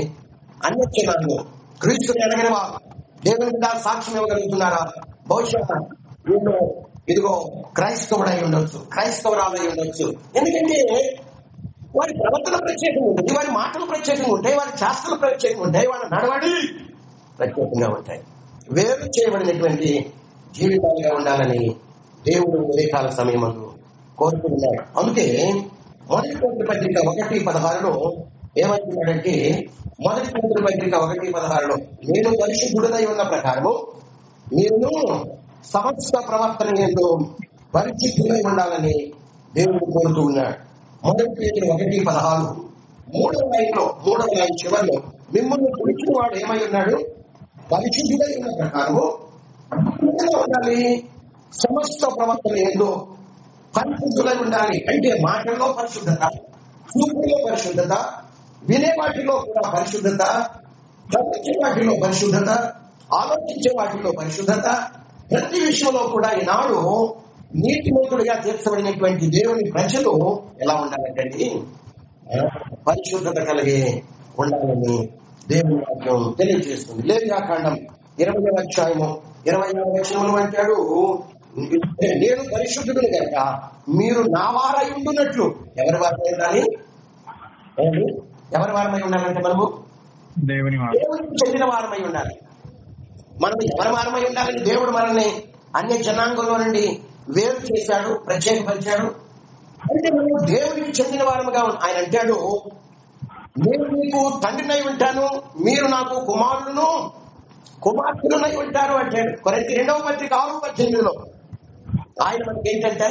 అన్యజనాలు క్రీస్తుని ఎరగని వారు దేవుని మీద సాక్ష్యం ఇవ్వగలుగుతున్నారా? బహుశా వీళ్ళు ఇదిగో క్రైస్తవుడై ఉండొచ్చు, క్రైస్తవురాలై ఉండొచ్చు. ఎందుకంటే వారి ప్రవర్తన ప్రత్యేకంగా ఉంటుంది, వారి మాటలు ప్రత్యేకంగా ఉంటాయి, వారి చేష్టలు ప్రత్యేకంగా ఉంటాయి, వారి నడవడి ప్రత్యేకంగా ఉంటాయి. వేరు చేయబడినటువంటి జీవితాలుగా ఉండాలని దేవుడు ఉదయకాల సమయంలో కోరుకుంటున్నాడు. అందుకే మొదటి పేతురు పత్రిక 1:16 ఏమంటున్నాడంటే, మొదటి పేతురు పత్రిక 1:16 నేను పరిశుద్ధుడై ఉన్న ప్రకారము మీరు సమస్త ప్రవర్తన యందు పరిశుద్ధులై ఉండాలని దేవుడు కోరుతూ ఉన్నాడు. మొదటి పేతురు 1:16 మూడవ లైన్ చివరిలో మిమ్మల్ని పిలిచిన వాడు ఏమై ఉన్నాడు? పరిశుద్ధుడై ఉన్న ప్రకారము ఉండాలి, సమస్త ప్రవర్తన యందు పరిశుద్ధులై ఉండాలి. అంటే మాటల్లో పరిశుద్ధత, చూపులో పరిశుద్ధత, వినే వాటిలో కూడా పరిశుద్ధత, ప్రవర్తించే వాటిలో పరిశుద్ధత, ఆలోచించే వాటిలో పరిశుద్ధత, ప్రతి విషయంలో కూడా ఈనాడు నీతిమంతుడిగా తీర్చబడినటువంటి దేవుని ప్రజలు ఎలా ఉండాలంటే పరిశుద్ధత కలిగి ఉండాలని దేవుని వాక్యం తెలియజేస్తుంది. లేవియాకాండం 20వ అధ్యాయము 26వ వచనంలో అంటాడు, నేను పరిశుద్ధుడిని కనుక మీరు నా వారై ఉండునట్లు. ఎవరి వారమై ఉండాలి? ఎవరి వారమై ఉండాలంటే మనము దేవునికి చెందిన వారమై ఉండాలి. మనం ఎవరి వారమై ఉండాలని దేవుడు మనల్ని అన్య జనాంగంలో నుండి వేరు చేశాడు, ప్రత్యేకపరిచాడు. అంటే మనం దేవునికి చెందిన వారముగా ఆయన అంటాడు, నేను మీకు తండ్రినై ఉంటాను, మీరు నాకు కుమార్తెలునై ఉంటారు అంటాడు. కొరింథీ 2వ పత్రిక 6:18 ఆయన మనకి ఏంటంటే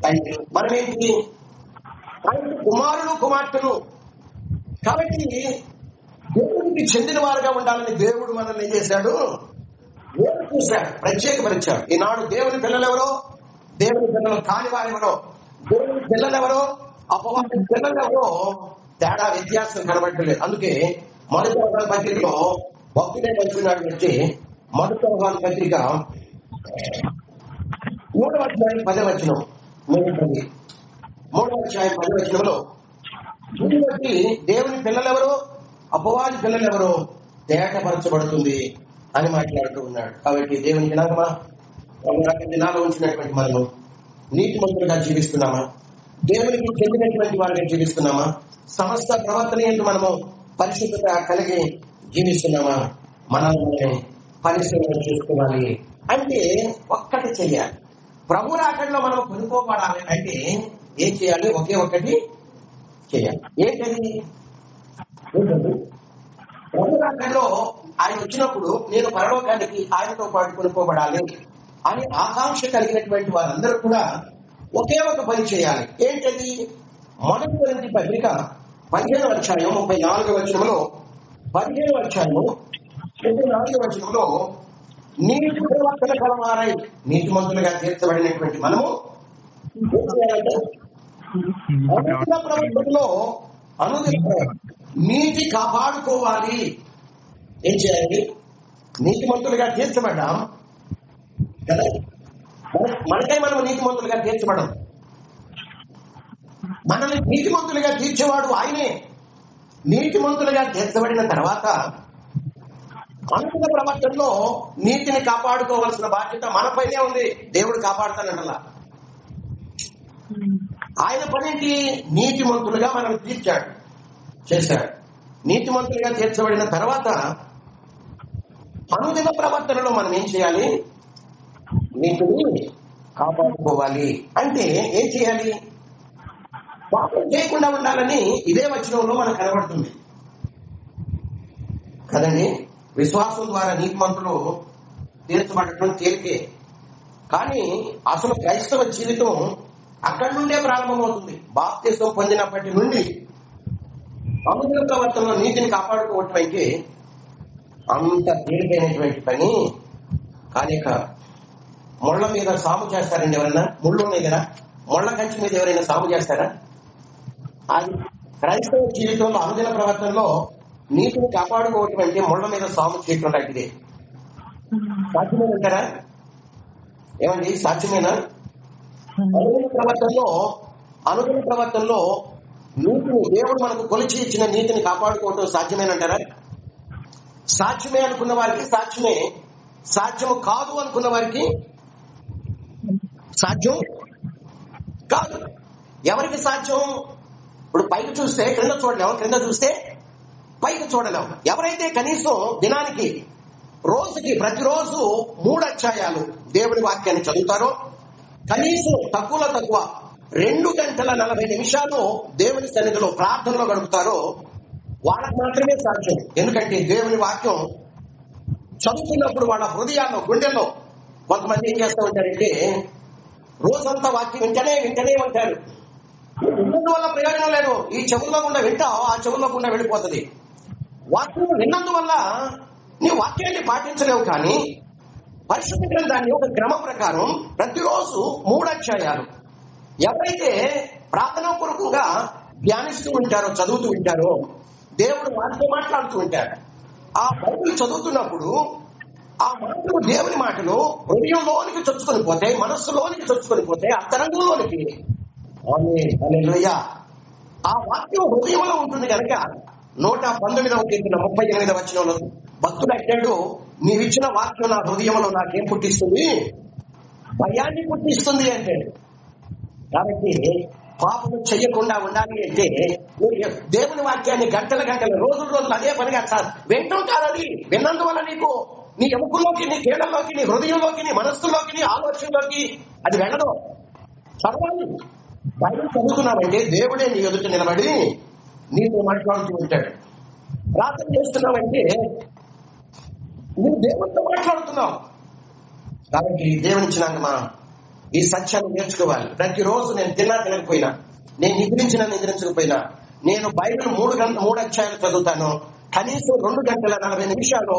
తండ్రి, మనం ఏంటి? ఆయన కుమార్తెలు. కాబట్టి దేవునికి చెందిన వారుగా ఉండాలని దేవుడు మనల్ని ఏం చేశాడు? వేరు చేశాడు, ప్రత్యేకపరిచాడు. ఈనాడు దేవుని పిల్లలెవరో, దేవుని పిల్లలు కాని వారెవరో, దేవుని పిల్లలెవరో, అపవాది పిల్లలెవరో తేడా వ్యత్యాసం కనబడలేదు. అందుకే మొదటి యోహాను పత్రికలో భక్తుడే వచ్చినాడు వచ్చి మొదటి యోహాను పత్రిక 3వ అధ్యాయం 10వ వచనం, 3వ అధ్యాయం 10వ వచనంలో దీన్ని బట్టి దేవుని పిల్లలెవరో, అపవాది పిల్లలెవరో తేటపరచబడుతుంది అని మాట్లాడుతూ ఉన్నాడు. కాబట్టి దేవుని జనాంగమా, దినాలు ఉంచినటువంటి మనము నీతిమంతులుగా జీవిస్తున్నామా? దేవునికి చెందినటువంటి వారిగా జీవిస్తున్నామా? సమస్త ప్రవర్తన యందు మనము పరిశుద్ధత కలిగి జీవిస్తున్నామా? మనల్ని పరిశీలన చేసుకోవాలి. అంటే ఒక్కటి చెయ్యాలి. ప్రభు రాకడలో మనం కొనుక్కోబడాలి అంటే ఏం చేయాలి? ఒకే ఒక్కటి చేయాలి. ఏంటది? ప్రభు రాకడలో ఆయన వచ్చినప్పుడు నేను పరలోకానికి ఆయనతో పాటు కొనుక్కోబడాలి అని ఆకాంక్ష కలిగినటువంటి వారందరూ కూడా ఒకే ఒక పని చేయాలి. ఏంటది? మొదటి కొరింథీ పత్రిక 15వ అధ్యాయం 34వ వచనంలో, 15వ అధ్యాయము 34వ వచనంలో నీతి ప్రవర్తన కలవారై నీతిమంతులుగా తీర్చబడినటువంటి మనము ఏం చేయాలంటే అనుదిన ప్రవర్తనలో నీతి కాపాడుకోవాలి. ఏం చేయాలి? నీతిమంతులుగా తీర్చబడ్డాం కదా, మనకై మనం నీతిమంతులుగా తీర్చబడం. మనల్ని నీతిమంతులుగా తీర్చేవాడు ఆయనే. నీతిమంతులుగా తీర్చబడిన తర్వాత అనుకున్న ప్రవర్తనలో నీతిని కాపాడుకోవాల్సిన బాధ్యత మనపైనే ఉంది. దేవుడు కాపాడుతానంటలా. ఆయన పనేంటి? నీతిమంతులుగా మనం చేశాడు. నీతిమంతులుగా తీర్చబడిన తర్వాత అనుదిన ప్రవర్తనలో మనం ఏం చేయాలి? నీతిని కాపాడుకోవాలి. అంటే ఏం చేయాలి? పాపం చేయకుండా ఉండాలని ఇదే వచనంలో మనకు కనబడుతుంది కదండి. విశ్వాసం ద్వారా నీతిమంతులు తీర్చబడటం తేలికే, కానీ అసలు క్రైస్తవ జీవితం అక్కడి నుండే ప్రారంభమవుతుంది. బాప్తిసం పొందినప్పటి నుండి అనుదిన ప్రవర్తనలో నీతిని కాపాడుకోవటం అయితే అంత తేలికైనటువంటి పని కానీ కాదు. ముళ్ళ మీద సాము చేస్తారండి ఎవరైనా? ముళ్ళు ఉన్నాయి కదా, ముళ్ళ కంచి మీద ఎవరైనా సాము చేస్తారా? అది క్రైస్తవ జీవితంలో అనుదిన ప్రవర్తనలో నీతిని కాపాడుకోవటం అంటే ముళ్ళ మీద సాము చేయటం లాంటిదే. సాధ్యమేనంటారా? ఏమండి, సాధ్యమేనా? అనుదిన ప్రవర్తనలో నీతిని, దేవుడు మనకు కొలిచి ఇచ్చిన నీతిని కాపాడుకోవటం సాధ్యమేనంటారా? సాధ్యమే అనుకున్న వారికి సాధ్యమే, సాధ్యము కాదు అనుకున్న వారికి సాధ్యం కాదు. ఎవరికి సాధ్యం? ఇప్పుడు పైకి చూస్తే క్రింద చూడలేము, క్రింద చూస్తే పైకి చూడలేము. ఎవరైతే కనీసం దినానికి రోజుకి ప్రతిరోజు 3 అధ్యాయాలు దేవుని వాక్యాన్ని చదువుతారో, కనీసం తక్కువలో తక్కువ 2 గంటల 40 నిమిషాలు దేవుని సన్నిధిలో ప్రార్థనలో గడుపుతారో వాళ్ళకి మాత్రమే సాధ్యం. ఎందుకంటే దేవుని వాక్యం చదువుతున్నప్పుడు వాళ్ళ హృదయాల్లో, గుండెల్లో కొంతమంది ఏం చేస్తూ ఉంటారంటే రోజంతా వాక్యం వింటనే ఉంటారు. విన్నందువల్ల ప్రయోజనం లేదు. ఈ చెవుల్లో గుండా వింటావు, ఆ చెవుల్లో గుండా వెళ్ళిపోతుంది. వాక్యం విన్నందువల్ల నీ వాక్యాన్ని పాటించలేవు. కానీ పరిశుద్ధ గ్రంథాన్ని ఒక క్రమ ప్రకారం ప్రతిరోజు 3 అధ్యాయాలు ఎవరైతే ప్రార్థనాపూర్వకంగా ధ్యానిస్తూ ఉంటారో, చదువుతూ ఉంటారో, దేవుడు వారితో మాట్లాడుతూ ఉంటారు. ఆ బైబిల్ చదువుతున్నప్పుడు ఆ మాటలు, దేవుని మాటలు హృదయంలోనికి చొచ్చుకొని పోతాయి, మనస్సులోనికి చొచ్చుకొని పోతాయి, అంతరంగంలోనికి. హల్లెలూయా. ఆ వాక్యం హృదయంలో ఉంటుంది కనుక 119వ కీర్తన 38వ వచనంలో భక్తుడు అంటాడు, నీవిచ్చిన వాక్యం నా హృదయంలో నాకేం పుట్టిస్తుంది? భయాన్ని పుట్టిస్తుంది అంటాడు. కాబట్టి పాపము చెయ్యకుండా ఉండాలి అంటే దేవుని వాక్యాన్ని గంటలు రోజులు అదే పనిగా వింటుంటారు. అది విన్నందువల్ల నీకు నీ ఎముకల్లోకి, నీ కీళ్ళలోకి, నీ హృదయంలోకి, నీ మనస్సులోకి, నీ ఆలోచనలోకి అది వెళ్ళదు. చదవాలి. బైబిల్ చదువుతున్నావంటే దేవుడే నీ ఎదుట నిలబడి నీతో మాట్లాడుతూ ఉంటాడు. ప్రార్థన చేస్తున్నావంటే నువ్వు దేవుడితో మాట్లాడుతున్నావు. కాబట్టి దేవునిచ్చినాక మనం ఈ సత్యాన్ని నేర్చుకోవాలి. ప్రతిరోజు నేను తినకపోయినా, నేను నిద్రించకపోయినా, నేను బైబిల్ 3 అధ్యాయాలు చదువుతాను. కనీసం 2 గంటల 40 నిమిషాలు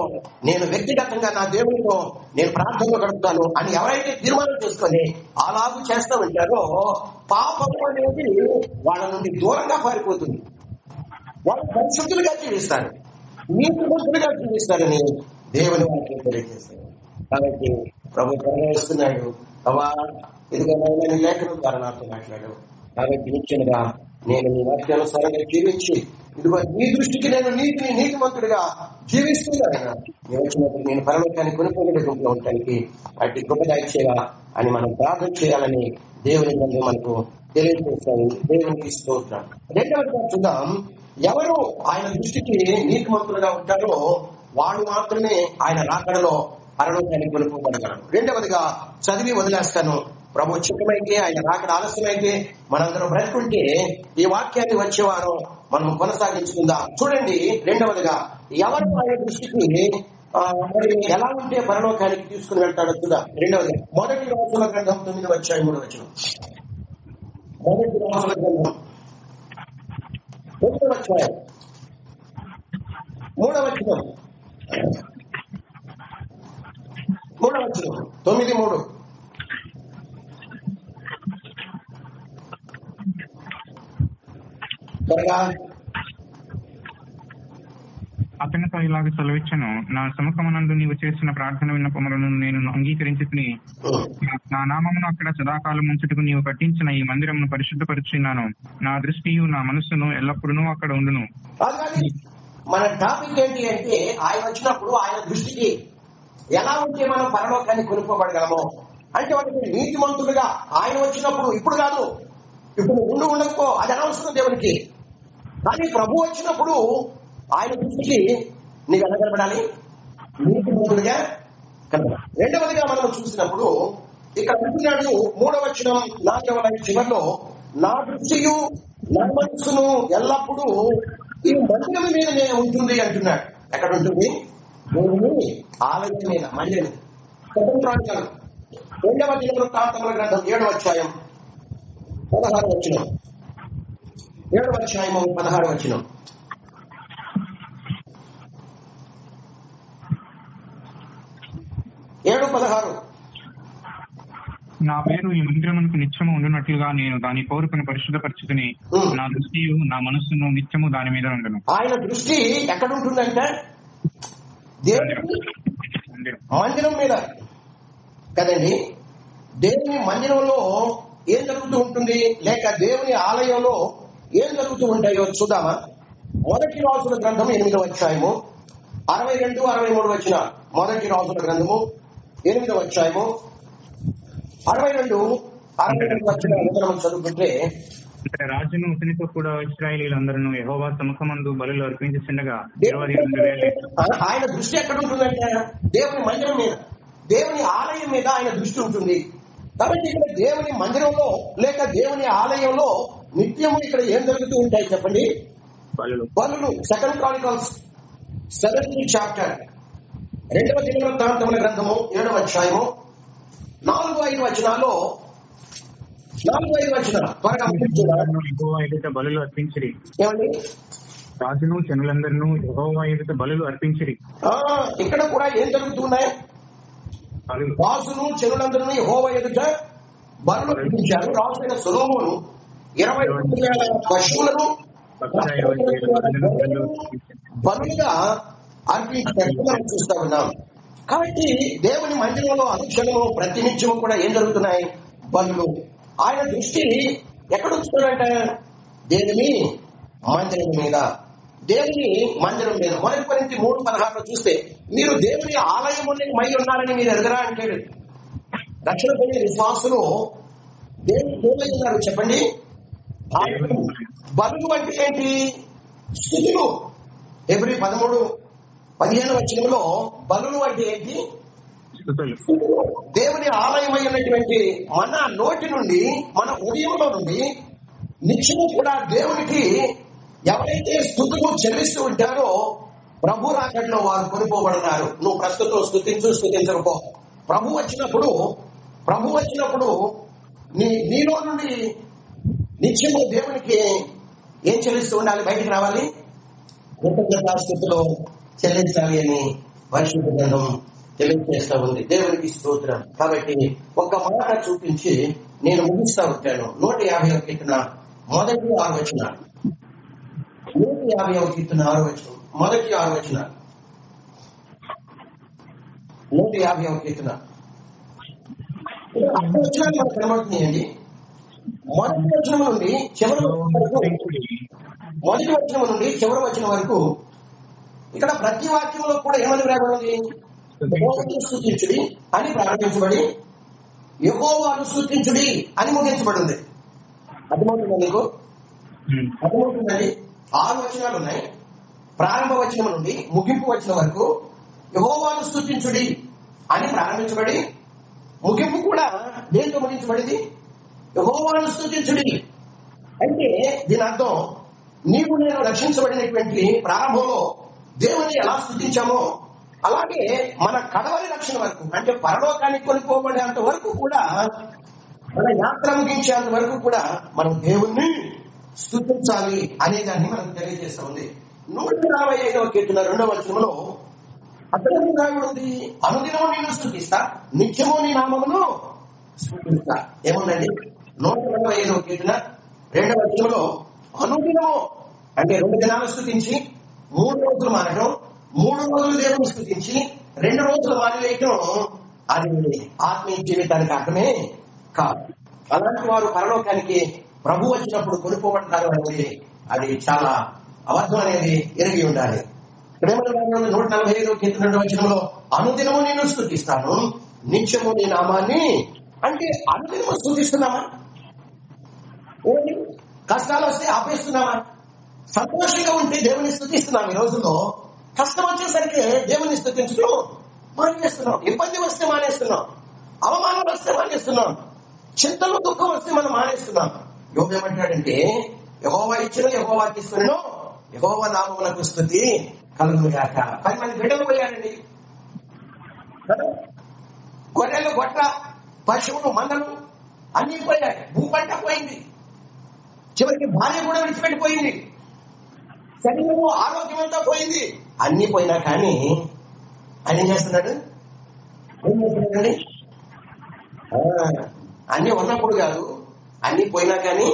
నేను వ్యక్తిగతంగా నా దేవునితో నేను ప్రార్థనలో గడుపుతాను అని ఎవరైతే తీర్మానం చేసుకొని అలాగూ చేస్తూ ఉంటారో పాపము అనేది వాళ్ళ నుండి దూరంగా పారిపోతుంది. వాళ్ళు పరిశుద్ధులుగా జీవిస్తారు, నీతిమంతులుగా జీవిస్తారని దేవుని వాక్యం తెలియజేస్తారు. కాబట్టి ప్రభు ప్రవేశిస్తున్నాడు. అవా ఇదిగో నీ లేఖనం ద్వారా నాతో మాట్లాడు. కాబట్టి నిత్యంగా నేను నీ వాక్యానుసారంగా జీవించి ఇదిగో నీ దృష్టికి నేను నీతిమంతుడిగా జీవిస్తున్నాను. నేను వచ్చినప్పుడు నేను పరలోకానికి కొనుక్కోగల గుంపులో ఉండటానికి వాటి కృపదాయిచేలా అని మనం ప్రార్థన చేయాలని దేవుని నందు మనకు తెలియజేస్తాను. దేవునికి స్తోత్రం. రెండవదిగా చూద్దాం, ఎవరు ఆయన దృష్టికి నీతిమంతులుగా ఉంటారో వాడు మాత్రమే ఆయన రాకడలో పరలోకానికి కొనుక్కోగలగలరు. రెండవదిగా చదివి వదిలేస్తాను. ప్రభు చిత్తమైతే, ఆయన రాకడ ఆలస్యమైతే, మనందరం బ్రతుకుంటే ఈ వాక్యాన్ని వచ్చేవారు మనం కొనసాగించుకుందాం. చూడండి, రెండవదిగా ఎవరు ఆయన దృష్టికి మరి ఎలా ఉంటే పరలోకానికి తీసుకుని వెళ్తాడో చూద్దాం. రెండవదిగా 1 రాజుల గ్రంథం 9వ అధ్యాయం 3వ వచనం. 1 రాజుల గ్రంథం 9వ అధ్యాయం 3వ వచనం. 9:3. అతనితో ఇలాగ సెలవిచ్చాను, నా సముఖమునందు నీవు చేసిన ప్రార్థన విన్నపములను నేను అంగీకరించి నా నామమును అక్కడ సదాకాలం ఉంచుటకు నీవు కట్టించిన ఈ మందిరమును పరిశుద్ధపరుచున్నాను. నా దృష్టియు నా మనస్సును ఎల్లప్పుడూ అక్కడ ఉండును. మన టాపిక్ ఏంటి అంటే ఆయన వచ్చినప్పుడు ఆయన దృష్టికి ఎలా ఉంటే మనం పరలోకాన్ని కొనుక్కోబడగలమో అంటే వాటికి నీతిమంతులుగా ఆయన వచ్చినప్పుడు, ఇప్పుడు కాదు, ఇప్పుడు ఉండకపో అది అనవసరం దేవునికి. కానీ ప్రభు వచ్చినప్పుడు ఆయన దృష్టికి నీకు ఎలా కనబడాలి? నీతిమంతులుగా కనబడాలి. రెండవదిగా మనం చూసినప్పుడు ఇక్కడ అంటున్నాడు 3వ వచనం 4వ లైన్ చివరిలో, నా దృష్టియు నా మనస్సును ఎల్లప్పుడూ ఈ మందిరం మీద నేను ఉంటుంది అంటున్నాడు. ఎక్కడ ఉంటుంది? దేవుని ఆలయం మీద, మందిరం. స్వతంత్రాంశాలు 2వ దినవృత్తాంతముల గ్రంథం 7వ అధ్యాయం 16వ వచనం. 7వ అధ్యాయము 16వ వచనం. నా పేరు ఈ మందిరమునకు నిత్యము ఉండునట్లుగా నేను దాని కోరికను పరిశుద్ధపరచుకుని నా దృష్టియు నా మనస్సును నిత్యము దాని మీద ఉండను. ఆయన దృష్టి ఎక్కడ ఉంటుందంటే దేవుని మందిరం మీద కదండి. దేవుని మందిరంలో ఏం జరుగుతూ ఉంటుంది, లేక దేవుని ఆలయంలో ఏం జరుగుతూ ఉంటాయో చూద్దామా. 1 రాజుల గ్రంథం 8వ అధ్యాయము 62, 63 వచ్చిన మొదటి రాజుల గ్రంథము 8వ అధ్యాయము 62, 63 వచ్చిన మనం చదువుకుంటే, రాజును అతనితో కూడా ఇశ్రాయేలీలందరూ యెహోవా సముఖమందు బలులు అర్పించుచుండగా 22,000. ఆయన దృష్టి ఎక్కడ ఉంటుందంటే దేవుని మందిరం మీద, దేవుని ఆలయం మీద ఆయన దృష్టి ఉంటుంది. కాబట్టి ఇక్కడ దేవుని మందిరంలో లేక దేవుని ఆలయంలో నిత్యము ఇక్కడ ఏం జరుగుతూ ఉంటాయి చెప్పండి? బలులు. 2 Chronicles 7th chapter 2వ దినవృత్తాంతముల గ్రంథము 7వ అధ్యాయము 4-5 వచనాల్లో 4-5 వచనాలు త్వరగా యెహోవా ఎదుట బలులు అర్పించిరి. ఏమండి? రాజును జనులందరూ యెహోవా ఎదుట బలులు అర్పించిరి. ఇక్కడ కూడా ఏం జరుగుతున్నాయి? రాజును జనులందరూ యెహోవా ఎదుట బలులు అర్పించారు. రాజైన సొలొమోను 22,000 పశువులను బలులుగా అర్పించినట్టు మనం చూస్తా ఉన్నాం. కాబట్టి దేవుని మందిరంలో అనుక్షణము ప్రతినిత్యము కూడా ఏం జరుగుతున్నాయి? బలులు. ఆయన దృష్టి ఎక్కడ ఉంచుతాడంట? దేవుని మందిరం మీద, దేవుని మందిరం మీద. 1 Corinthians 3:16 చూస్తే, మీరు దేవుని ఆలయముని మై ఉన్నారని మీరు ఎదురా అంటాడు. రక్షణ పొందిన విశ్వాసులు దేవుని ఏమై ఉన్నారు చెప్పండి? బలులు అంటే ఏంటి? స్తుతులు. Hebrews 13:15 వచనంలో బలులు అంటే ఏంటి? దేవుని ఆలయమై ఉన్నటువంటి మన నోటి నుండి, మన హృదయంలో నుండి నిత్యము కూడా దేవునికి ఎవరైతే స్తుతులు చెల్లిస్తూ ఉంటారో ప్రభు రాకడలో వారు కొనిపోబడతారు. నువ్వు ప్రస్తుతం స్తుతించకపో. ప్రభు వచ్చినప్పుడు నీలో నుండి నిత్యము దేవునికి ఏం చెల్లిస్తూ ఉండాలి? బయటికి రావాలి, కృతజ్ఞతాస్తుతులు చెల్లించాలి అని పరిశుద్ధ గ్రంథం తెలియజేస్తా ఉంది. దేవునికి స్తోత్రం. కాబట్టి ఒక మాట చూపించి నేను ముగిస్తా ఉంటాను. 150వ కీర్తన మొదటి 6 వచనాలు. 150వ కీర్తన 6 వచనం, మొదటి 6 వచనాలు. 150వ కీర్తన వచనాలు మనకు కనబడుతున్నాయండి. మొదటి వచనం నుండి చివరి వచనం వరకు ఇక్కడ ప్రతి వాక్యంలో కూడా ఏమని రాబడింది? యెహోవాను స్తుతించుడి అని ప్రారంభించబడి యెహోవాను స్తుతించుడి అని ముగించబడింది. అర్థమవుతుందా నీకు? అర్థమవుతుందండి. 6 వచనాలు ఉన్నాయి. ప్రారంభ వచనం నుండి ముగింపు వచనం వరకు యెహోవాను స్తుతించుడి అని ప్రారంభించబడి ముగింపు కూడా దేంతో ముగించబడింది? యెహోవాను స్తుతించుడి. అంటే దీని అర్థం, నీవు నేను రక్షించబడినటువంటి ప్రారంభంలో దేవుని ఎలా స్తుతించామో అలాగే మన కడవరి రక్షణ వరకు, అంటే పరలోకానికి కొనుక్కోబడేంత వరకు కూడా, మన యాత్ర ముగించేంత వరకు కూడా మనం దేవుణ్ణి స్తుతించాలి అనేదాన్ని మనకు తెలియజేస్తా ఉంది. 145వ కీర్తన 2వ వచనంలో అతను రాయబడింది, అనుదినము నేను స్తుతిస్తా, నిత్యము నీ నామమును స్తుతిస్తా. ఏముందండి? 145వ కీర్తన 2వ వచనంలో అనుదినము అంటే 2 దినాలు స్తుతించి 3 రోజులు మానడం, 3 రోజులు దేవుని స్తుతించి 2 రోజులు మానివేయటం, అది ఆత్మీయ జీవితానికి అర్థమే కాదు. అలాంటి వారు పరలోకానికి ప్రభు వచ్చినప్పుడు కొనుక్కోబడతారు అనేది అది చాలా అబద్ధం అనేది ఎరిగి ఉండాలి. 145వ కీర్తన 2వ వచనంలో అనుదినము నేను స్తుతిస్తాను, నిత్యము నీ నామాన్ని. అంటే అనుదినము స్తుతిస్తున్నామా? కష్టాలు వస్తే ఆపేస్తున్నామా? సంతోషంగా ఉంటే దేవుని స్తుతిస్తున్నాం. ఈ రోజుల్లో కష్టం వచ్చేసరికి దేవుని స్తుతించడం మానేస్తున్నాం. ఇబ్బంది వస్తే మానేస్తున్నాం, అవమానాలు వస్తే మానేస్తున్నాం, చింతలు దుఃఖం వస్తే మనం మానేస్తున్నాం. యోబు ఏమంటాడంటే, యెహోవా ఇచ్చిన యెహోవా తీసుకును, యెహోవా నామమునకు స్తుతి కలుగును గాక. 10 మంది బిడ్డలు పోయాడండి. గొర్రెలు, గొట్ల, పశువులు, మందలు అన్ని పోయాయి. భూపంట పోయింది. చివరికి భార్య కూడా విడిచిపెట్టిపోయింది. శరీరము ఆరోగ్యమంతా పోయింది. అన్ని పోయినా కానీ ఆయన ఏం చేస్తున్నాడు? అన్ని ఉన్నప్పుడు కాదు, అన్ని పోయినా కానీ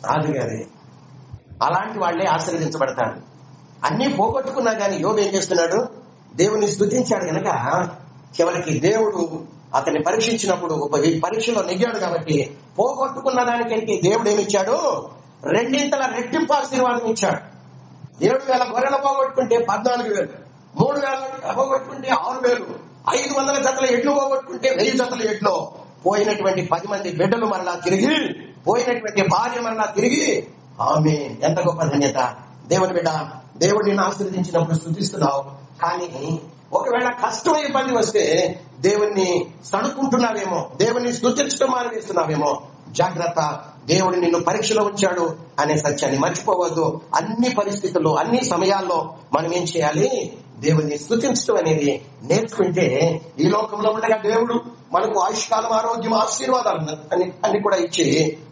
రాదు కాదు. అలాంటి వాళ్ళే ఆశీర్వదించబడతారు. అన్ని పోగొట్టుకున్నా కానీ యోబు ఏం చేస్తున్నాడు? దేవుని స్తుతించాడు కనుక చివరికి దేవుడు అతన్ని పరీక్షించినప్పుడు పరీక్షలో నెగ్గాడు. కాబట్టి పోగొట్టుకున్న దానికంటే దేవుడు ఏమిచ్చాడు? 2 రెట్టింపు ఆశీర్వాదం ఇచ్చాడు. 7,000 గొర్రెలు పోగొట్టుకుంటే 14,000 3,000 పోగొట్టుకుంటే 6,000, 500 జతల ఎడ్లు పోగొట్టుకుంటే 1000 జతల ఎడ్లు, పోయినటువంటి 10 మంది బిడ్డలు మరలా తిరిగి, పోయినటువంటి భార్య మరలా తిరిగి. ఆమేన్. ఎంత గొప్ప ధన్యత. దేవుని బిడ్డ, దేవుడు నిన్ను ఆశీర్వదించినప్పుడు స్తుతిస్తున్నావు. కానీ ఒకవేళ కష్టం ఇబ్బంది వస్తే దేవుణ్ణి సణుకుంటున్నావేమో, దేవుణ్ణి స్తుతించడం మానేస్తున్నావేమో. జాగ్రత్త. దేవుడు నిన్ను పరీక్షలో ఉంచాడు అనే సత్యాన్ని మర్చిపోవద్దు. అన్ని పరిస్థితుల్లో, అన్ని సమయాల్లో మనం ఏం చేయాలి? దేవుణ్ణి స్తుతించడం అనేది నేర్చుకుంటే ఈ లోకంలో ఉండగా దేవుడు మనకు ఆయుష్కాలం, ఆరోగ్యం, ఆశీర్వాదాలు అన్ని కూడా ఇచ్చి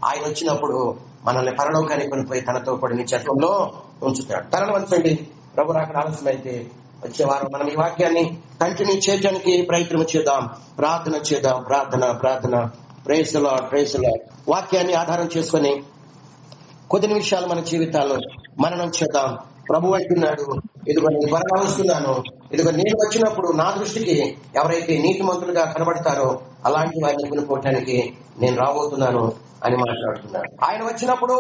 ఆయన వచ్చినప్పుడు మనల్ని పరలోకానికి కొనిపోయి తనతో కూడా నిత్యత్వంలో ఉంచుతాడు. తరలి వంచండి. ప్రభు రాకడ ఆలస్యమైతే వచ్చే వారం మనం ఈ వాక్యాన్ని కంటిన్యూ చేయడానికి ప్రయత్నం చేద్దాం. ప్రార్థన చేద్దాం. ప్రార్థన. Praise the Lord, praise the Lord. వాక్యాన్ని ఆధారం చేసుకుని కొద్ది నిమిషాలు మన జీవితాల్లో మననం చేద్దాం. ప్రభు అంటున్నాడు, ఇదిగో నేను త్వరగా వస్తున్నాను, ఇదిగో నేను వచ్చినప్పుడు నా దృష్టికి ఎవరైతే నీతిమంతులుగా కనబడతారో అలాంటి వారిని కొనుక్కోవటానికి నేను రాబోతున్నాను అని మాట్లాడుతున్నాడు. ఆయన వచ్చినప్పుడు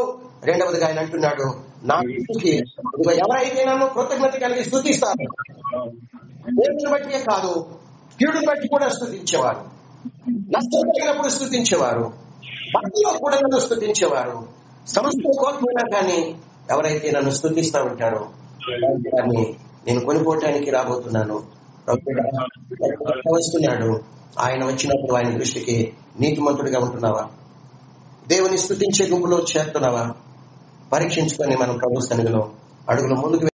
రెండవదిగా ఆయన అంటున్నాడు, నా దృష్టికి ఇదిగో ఎవరైతే నన్ను కృతజ్ఞత కలిగి స్తుతిస్తారు, దేవుని బట్టియే కాదు కీడుని బట్టి కూడా స్తుతించేవారు, నష్టం కలిగినప్పుడు స్తుతించేవారు, భక్తిలో కూడా నన్ను స్తుతించేవారు, సమస్తం కోల్పోయినా కానీ ఎవరైతే నన్ను స్తుతిస్తా ఉంటారో దాన్ని నేను కొనుక్కోవటానికి రాబోతున్నాను. వస్తున్నాడు. ఆయన వచ్చినప్పుడు ఆయన దృష్టికి నీతిమంతుడిగా ఉంటున్నావా? దేవుని స్తుతించే గుంపులో చేరుతున్నావా? పరీక్షించుకొని మనం ప్రభు సన్నిధిలో అడుగులు ముందుకు